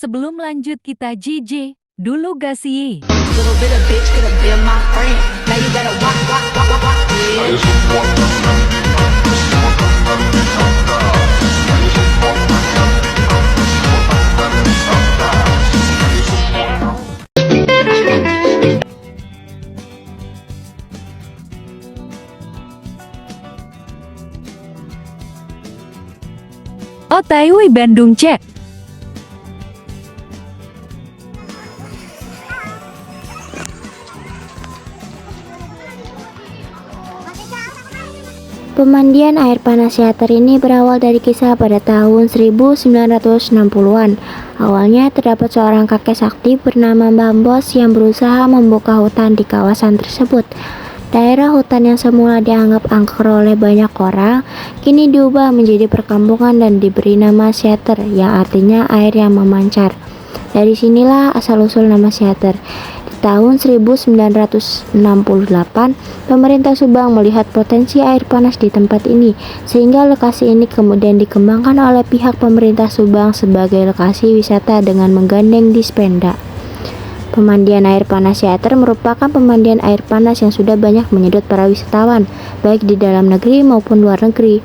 Sebelum lanjut kita JJ dulu gak sih? Little bit of bitch could have been my friend. Now you gotta walk, walk, walk, walk, walk. Yeah. OTW Bandung cek. Pemandian air panas Seater ini berawal dari kisah pada tahun 1960-an. Awalnya terdapat seorang kakek sakti bernama Mbah Bos yang berusaha membuka hutan di kawasan tersebut. Daerah hutan yang semula dianggap angker oleh banyak orang, kini diubah menjadi perkampungan dan diberi nama Seater, yang artinya air yang memancar. Dari sinilah asal-usul nama Seater. Tahun 1968, pemerintah Subang melihat potensi air panas di tempat ini, sehingga lokasi ini kemudian dikembangkan oleh pihak pemerintah Subang sebagai lokasi wisata dengan menggandeng Dispenda. Pemandian air panas Seater merupakan pemandian air panas yang sudah banyak menyedot para wisatawan, baik di dalam negeri maupun luar negeri.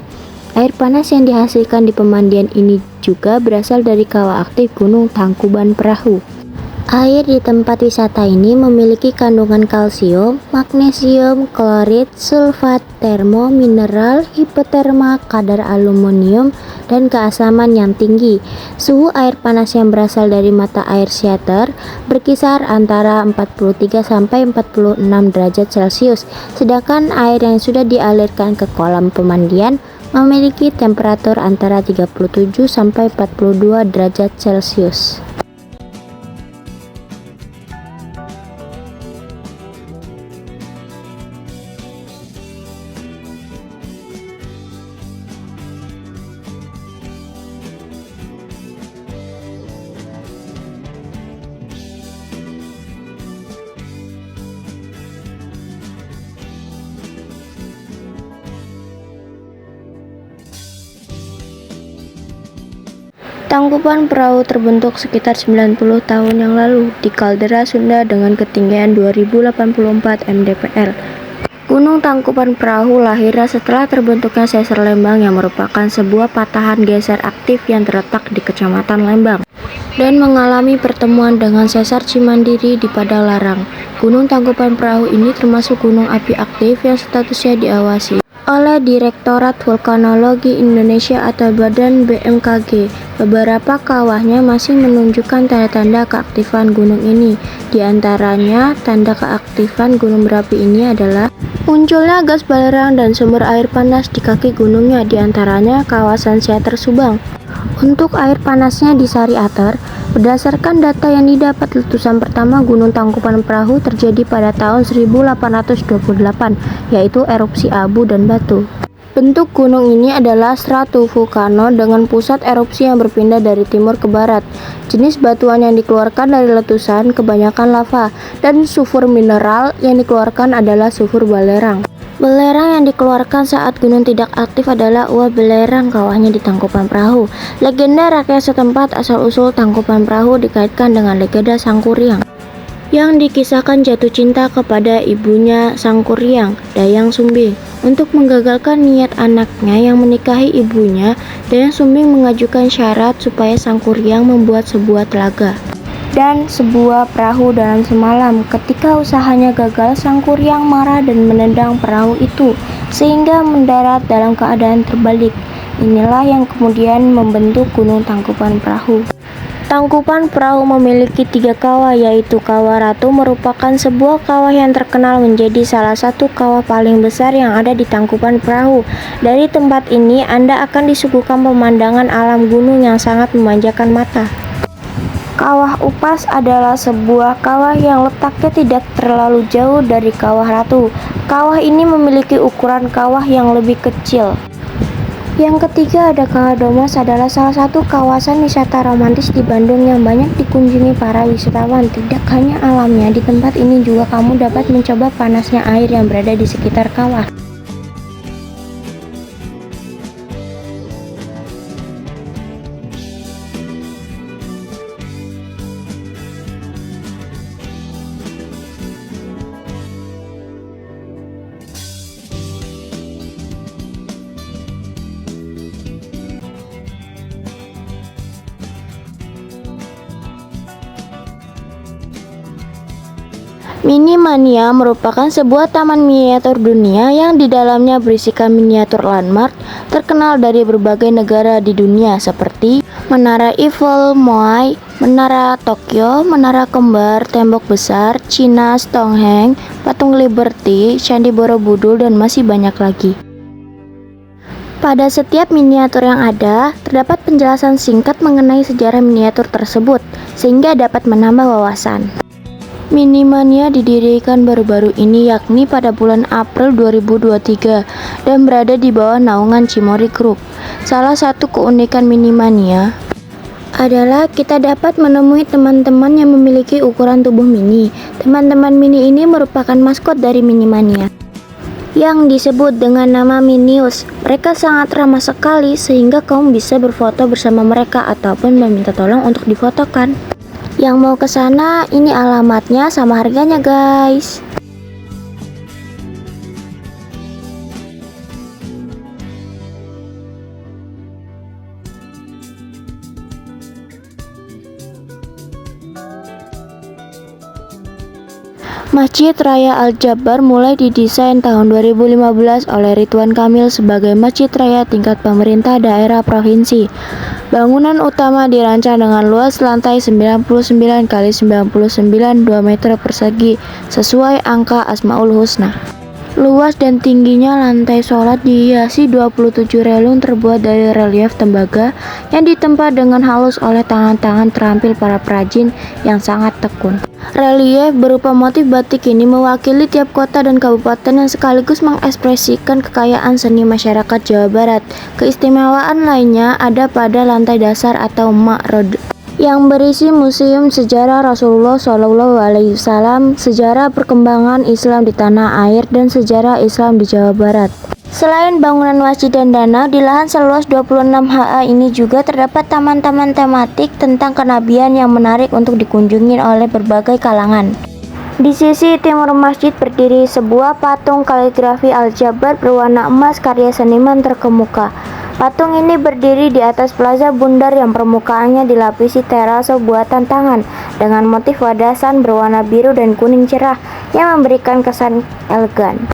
Air panas yang dihasilkan di pemandian ini juga berasal dari kawah aktif Gunung Tangkuban Perahu. Air di tempat wisata ini memiliki kandungan kalsium, magnesium, klorid, sulfat, termo, mineral, hipoterma, kadar aluminium, dan keasaman yang tinggi. Suhu air panas yang berasal dari mata air Seater berkisar antara 43 sampai 46 derajat Celcius, sedangkan air yang sudah dialirkan ke kolam pemandian memiliki temperatur antara 37 sampai 42 derajat Celcius. Tangkuban Perahu terbentuk sekitar 90 tahun yang lalu di kaldera Sunda dengan ketinggian 2084 mdpl. Gunung Tangkuban Perahu lahir setelah terbentuknya sesar Lembang yang merupakan sebuah patahan geser aktif yang terletak di Kecamatan Lembang dan mengalami pertemuan dengan sesar Cimandiri di Padalarang. Gunung Tangkuban Perahu ini termasuk gunung api aktif yang statusnya diawasi oleh Direktorat Vulkanologi Indonesia atau Badan BMKG. Beberapa kawahnya masih menunjukkan tanda-tanda keaktifan gunung ini. Di antaranya, tanda keaktifan gunung berapi ini adalah munculnya gas belerang dan sumber air panas di kaki gunungnya, di antaranya kawasan Seater Subang. Untuk air panasnya di Sari Ater, berdasarkan data yang didapat, letusan pertama Gunung Tangkuban Perahu terjadi pada tahun 1828, yaitu erupsi abu dan batu. Bentuk gunung ini adalah stratovulkano dengan pusat erupsi yang berpindah dari timur ke barat. Jenis batuan yang dikeluarkan dari letusan kebanyakan lava, dan sulfur mineral yang dikeluarkan adalah sulfur belerang. Belerang yang dikeluarkan saat gunung tidak aktif adalah uap belerang kawahnya di Tangkuban Perahu. Legenda rakyat setempat asal-usul Tangkuban Perahu dikaitkan dengan legenda Sangkuriang, yang dikisahkan jatuh cinta kepada ibunya Sangkuriang, Dayang Sumbing. Untuk menggagalkan niat anaknya yang menikahi ibunya, Dayang Sumbing mengajukan syarat supaya Sangkuriang membuat sebuah telaga dan sebuah perahu dalam semalam. Ketika usahanya gagal, Sangkuriang marah dan menendang perahu itu sehingga mendarat dalam keadaan terbalik. Inilah yang kemudian membentuk Gunung Tangkuban Perahu. Tangkuban Perahu memiliki 3 kawah, yaitu Kawah Ratu merupakan sebuah kawah yang terkenal menjadi salah satu kawah paling besar yang ada di Tangkuban Perahu. Dari tempat ini Anda akan disuguhkan pemandangan alam gunung yang sangat memanjakan mata. Kawah Upas adalah sebuah kawah yang letaknya tidak terlalu jauh dari Kawah Ratu. Kawah ini memiliki ukuran kawah yang lebih kecil. Yang ketiga ada Kawah Domos, adalah salah satu kawasan wisata romantis di Bandung yang banyak dikunjungi para wisatawan. Tidak hanya alamnya, di tempat ini juga kamu dapat mencoba panasnya air yang berada di sekitar kawah. Minimania merupakan sebuah taman miniatur dunia yang di dalamnya berisikan miniatur landmark terkenal dari berbagai negara di dunia seperti Menara Eiffel, Moai, Menara Tokyo, Menara Kembar, Tembok Besar, Cina, Stonehenge, Patung Liberty, Candi Borobudur, dan masih banyak lagi. Pada setiap miniatur yang ada, terdapat penjelasan singkat mengenai sejarah miniatur tersebut, sehingga dapat menambah wawasan. Minimania didirikan baru-baru ini yakni pada bulan April 2023 dan berada di bawah naungan Cimory Group. Salah satu keunikan Minimania adalah kita dapat menemui teman-teman yang memiliki ukuran tubuh mini. Teman-teman mini ini merupakan maskot dari Minimania yang disebut dengan nama Minius. Mereka sangat ramah sekali sehingga kamu bisa berfoto bersama mereka ataupun meminta tolong untuk difotokan. Yang mau ke sana, ini alamatnya sama harganya, guys. Masjid Raya Al-Jabar mulai didesain tahun 2015 oleh Ridwan Kamil sebagai masjid raya tingkat pemerintah daerah provinsi. Bangunan utama dirancang dengan luas lantai 99 x 99 2 meter persegi sesuai angka Asmaul Husna. Luas dan tingginya lantai sholat dihiasi 27 relung terbuat dari relief tembaga yang ditempa dengan halus oleh tangan-tangan terampil para perajin yang sangat tekun. Relief berupa motif batik ini mewakili tiap kota dan kabupaten yang sekaligus mengekspresikan kekayaan seni masyarakat Jawa Barat. Keistimewaan lainnya ada pada lantai dasar atau Ma'rad yang berisi museum sejarah Rasulullah SAW, sejarah perkembangan Islam di tanah air, dan sejarah Islam di Jawa Barat. Selain bangunan masjid dan danau, di lahan seluas 26 ha ini juga terdapat taman-taman tematik tentang kenabian yang menarik untuk dikunjungi oleh berbagai kalangan. Di sisi timur masjid berdiri sebuah patung kaligrafi Al-Jabar berwarna emas karya seniman terkemuka. Patung ini berdiri di atas plaza bundar yang permukaannya dilapisi terase buatan tangan dengan motif wadasan berwarna biru dan kuning cerah yang memberikan kesan elegan.